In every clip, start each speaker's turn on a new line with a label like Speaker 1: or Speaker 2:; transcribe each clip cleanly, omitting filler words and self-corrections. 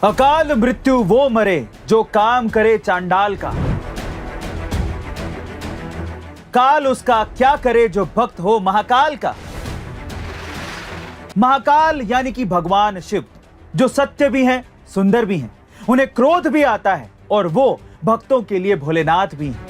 Speaker 1: अकाल मृत्यु वो मरे जो काम करे चांडाल का, काल उसका क्या करे जो भक्त हो महाकाल का। महाकाल यानी कि भगवान शिव, जो सत्य भी हैं, सुंदर भी हैं, उन्हें क्रोध भी आता है और वो भक्तों के लिए भोलेनाथ भी हैं।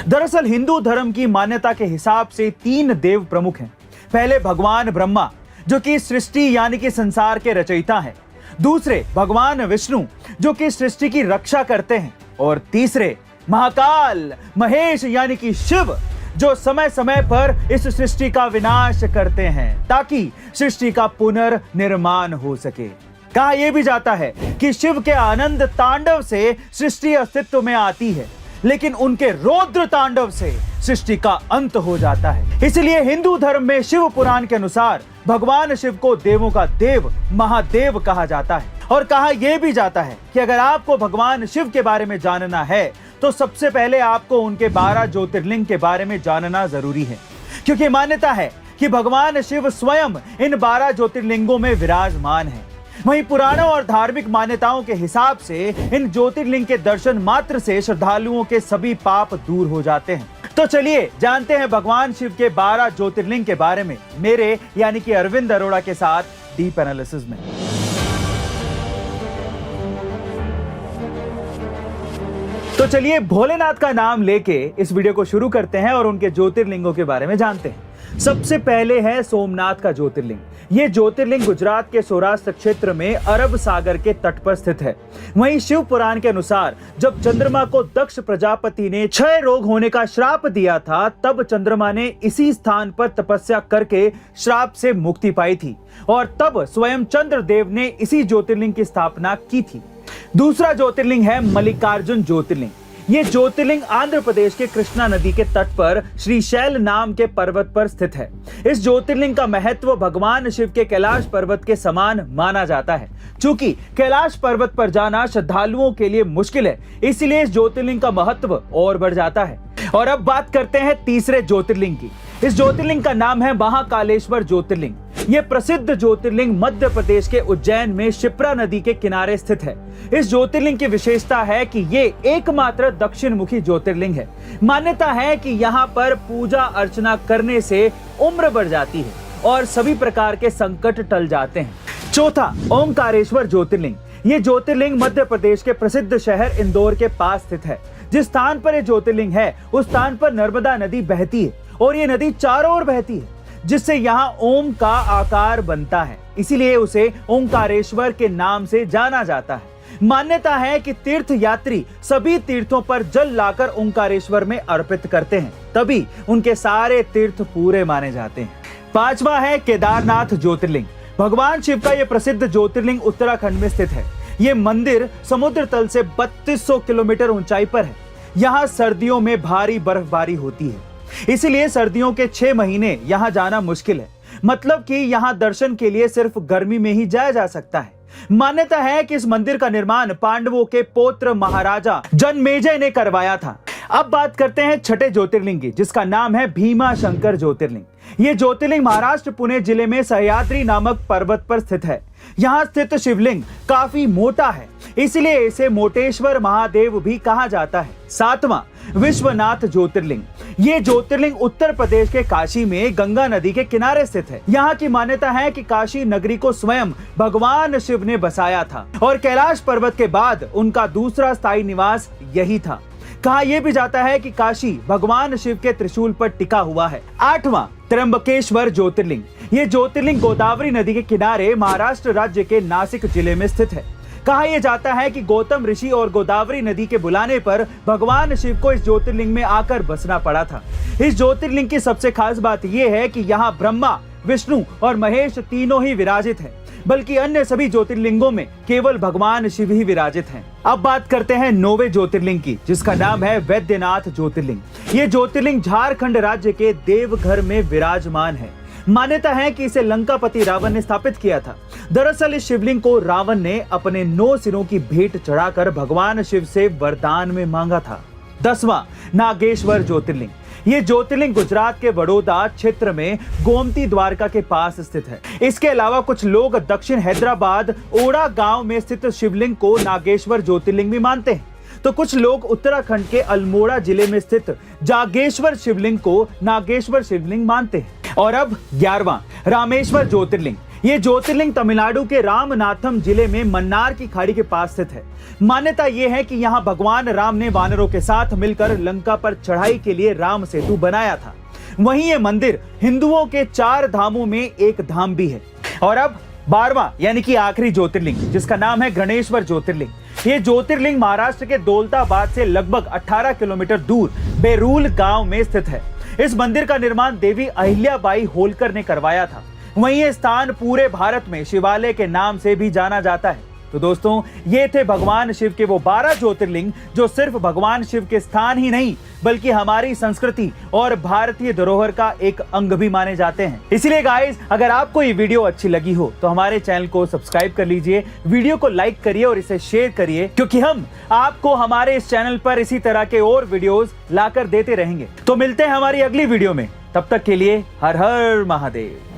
Speaker 1: दरअसल हिंदू धर्म की मान्यता के हिसाब से 3 देव प्रमुख हैं। पहले भगवान ब्रह्मा, जो कि सृष्टि यानी कि संसार के रचयिता हैं। दूसरे भगवान विष्णु, जो कि सृष्टि की रक्षा करते हैं। और तीसरे महाकाल महेश यानी कि शिव, जो समय समय पर इस सृष्टि का विनाश करते हैं ताकि सृष्टि का पुनर्निर्माण हो सके। कहा यह भी जाता है कि शिव के आनंद तांडव से सृष्टि अस्तित्व में आती है, लेकिन उनके रौद्र तांडव से सृष्टि का अंत हो जाता है। इसलिए हिंदू धर्म में शिव पुराण के अनुसार भगवान शिव को देवों का देव महादेव कहा जाता है। और कहा यह भी जाता है कि अगर आपको भगवान शिव के बारे में जानना है तो सबसे पहले आपको उनके 12 ज्योतिर्लिंग के बारे में जानना जरूरी है, क्योंकि मान्यता है कि भगवान शिव स्वयं इन 12 ज्योतिर्लिंगों में विराजमान है। वहीं पुराणों और धार्मिक मान्यताओं के हिसाब से इन ज्योतिर्लिंग के दर्शन मात्र से श्रद्धालुओं के सभी पाप दूर हो जाते हैं। तो चलिए जानते हैं भगवान शिव के 12 ज्योतिर्लिंग के बारे में मेरे यानी कि अरविंद अरोड़ा के साथ डीप एनालिसिस में। तो चलिए भोलेनाथ का नाम लेके इस वीडियो को शुरू करते हैं और उनके ज्योतिर्लिंगों के बारे में जानते हैं। सबसे पहले है सोमनाथ का ज्योतिर्लिंग। ये ज्योतिर्लिंग गुजरात के सौराष्ट्र क्षेत्र में अरब सागर के तट पर स्थित है। वहीं शिव पुराण के अनुसार जब चंद्रमा को दक्ष प्रजापति ने क्षय रोग होने का श्राप दिया था, तब चंद्रमा ने इसी स्थान पर तपस्या करके श्राप से मुक्ति पाई थी और तब स्वयं चंद्रदेव ने इसी ज्योतिर्लिंग की स्थापना की थी। दूसरा ज्योतिर्लिंग है मल्लिकार्जुन ज्योतिर्लिंग। ये ज्योतिर्लिंग आंध्र प्रदेश के कृष्णा नदी के तट पर श्रीशैल नाम के पर्वत पर स्थित है। इस ज्योतिर्लिंग का महत्व भगवान शिव के कैलाश पर्वत के समान माना जाता है। चूंकि कैलाश पर्वत पर जाना श्रद्धालुओं के लिए मुश्किल है, इसलिए इस ज्योतिर्लिंग का महत्व और बढ़ जाता है। और अब बात करते हैं तीसरे ज्योतिर्लिंग की। इस ज्योतिर्लिंग का नाम है महाकालेश्वर ज्योतिर्लिंग। यह प्रसिद्ध ज्योतिर्लिंग मध्य प्रदेश के उज्जैन में शिप्रा नदी के किनारे स्थित है। इस ज्योतिर्लिंग की विशेषता है कि ये एकमात्र दक्षिण मुखी ज्योतिर्लिंग है। मान्यता है कि यहाँ पर पूजा अर्चना करने से उम्र बढ़ जाती है और सभी प्रकार के संकट टल जाते हैं। चौथा ओंकारेश्वर ज्योतिर्लिंग। ये ज्योतिर्लिंग मध्य प्रदेश के प्रसिद्ध शहर इंदौर के पास स्थित है। जिस स्थान पर यह ज्योतिर्लिंग है उस स्थान पर नर्मदा नदी बहती है और ये नदी चारों ओर बहती है, जिससे यहाँ ओम का आकार बनता है। इसीलिए उसे ओंकारेश्वर के नाम से जाना जाता है। मान्यता है कि तीर्थ यात्री सभी तीर्थों पर जल लाकर ओंकारेश्वर में अर्पित करते हैं, तभी उनके सारे तीर्थ पूरे माने जाते हैं। पांचवा है केदारनाथ ज्योतिर्लिंग। भगवान शिव का यह प्रसिद्ध ज्योतिर्लिंग उत्तराखंड में स्थित है। ये मंदिर समुद्र तल से 3200 किलोमीटर ऊंचाई पर है। यहाँ सर्दियों में भारी बर्फबारी होती है, इसलिए सर्दियों के 6 महीने यहाँ जाना मुश्किल है। मतलब कि यहाँ दर्शन के लिए सिर्फ गर्मी में ही जाया जा सकता है। मान्यता है कि इस मंदिर का निर्माण पांडवों के पौत्र महाराजा जन्मेजय ने करवाया था। अब बात करते हैं छठे ज्योतिर्लिंग की, जिसका नाम है भीमा शंकर ज्योतिर्लिंग। ये ज्योतिर्लिंग महाराष्ट्र पुणे जिले में सह्याद्री नामक पर्वत पर स्थित है। यहाँ स्थित शिवलिंग काफी मोटा है, इसलिए इसे मोटेश्वर महादेव भी कहा जाता है। सातवां विश्वनाथ ज्योतिर्लिंग। ये ज्योतिर्लिंग उत्तर प्रदेश के काशी में गंगा नदी के किनारे स्थित है। यहाँ की मान्यता है कि काशी नगरी को स्वयं भगवान शिव ने बसाया था और कैलाश पर्वत के बाद उनका दूसरा स्थायी निवास यही था। कहा यह भी जाता है कि काशी भगवान शिव के त्रिशूल पर टिका हुआ है। आठवां त्र्यंबकेश्वर ज्योतिर्लिंग। ये ज्योतिर्लिंग गोदावरी नदी के किनारे महाराष्ट्र राज्य के नासिक जिले में स्थित है। कहा यह जाता है कि गौतम ऋषि और गोदावरी नदी के बुलाने पर भगवान शिव को इस ज्योतिर्लिंग में आकर बसना पड़ा था। इस ज्योतिर्लिंग की सबसे खास बात यह है कि यहाँ ब्रह्मा, विष्णु और महेश तीनों ही विराजित हैं, बल्कि अन्य सभी ज्योतिर्लिंगों में केवल भगवान शिव ही विराजित हैं। अब बात करते हैं 9वें ज्योतिर्लिंग की, जिसका नाम है वैद्यनाथ ज्योतिर्लिंग। ये ज्योतिर्लिंग झारखंड राज्य के देवघर में विराजमान है। मान्यता है कि इसे लंकापति रावण ने स्थापित किया था। दरअसल इस शिवलिंग को रावण ने अपने 9 सिरों की भेंट चढ़ाकर भगवान शिव से वरदान में मांगा था। 10वां नागेश्वर ज्योतिर्लिंग। ये ज्योतिर्लिंग गुजरात के बड़ौदा क्षेत्र में गोमती द्वारका के पास स्थित है। इसके अलावा कुछ लोग दक्षिण हैदराबाद ओड़ा गांव में स्थित शिवलिंग को नागेश्वर ज्योतिर्लिंग भी मानते हैं, तो कुछ लोग उत्तराखंड के अल्मोड़ा जिले में स्थित जागेश्वर शिवलिंग को नागेश्वर शिवलिंग मानते हैं। और अब 11वां रामेश्वर ज्योतिर्लिंग। ये ज्योतिर्लिंग तमिलनाडु के रामनाथम जिले में मन्नार की खाड़ी के पास स्थित है। मान्यता यह है कि यहाँ भगवान राम ने वानरों के साथ मिलकर लंका पर चढ़ाई के लिए राम सेतु बनाया था। वहीं ये मंदिर हिंदुओं के 4 धामों में एक धाम भी है। और अब 12वां यानी कि आखिरी ज्योतिर्लिंग, जिसका नाम है गणेश्वर ज्योतिर्लिंग। ये ज्योतिर्लिंग महाराष्ट्र के दौलताबाद से लगभग 18 किलोमीटर दूर बेरूल गांव में स्थित है। इस मंदिर का निर्माण देवी अहिल्याबाई होलकर ने करवाया था। वहीं ये स्थान पूरे भारत में शिवालय के नाम से भी जाना जाता है। तो दोस्तों, ये थे भगवान शिव के वो 12 ज्योतिर्लिंग जो सिर्फ भगवान शिव के स्थान ही नहीं बल्कि हमारी संस्कृति और भारतीय धरोहर का एक अंग भी माने जाते हैं। इसलिए गाइस, अगर आपको ये वीडियो अच्छी लगी हो तो हमारे चैनल को सब्सक्राइब कर लीजिए, वीडियो को लाइक करिए और इसे शेयर करिए, क्योंकि हम आपको हमारे इस चैनल पर इसी तरह के और वीडियोस लाकर देते रहेंगे। तो मिलते हैं हमारी अगली वीडियो में, तब तक के लिए हर हर महादेव।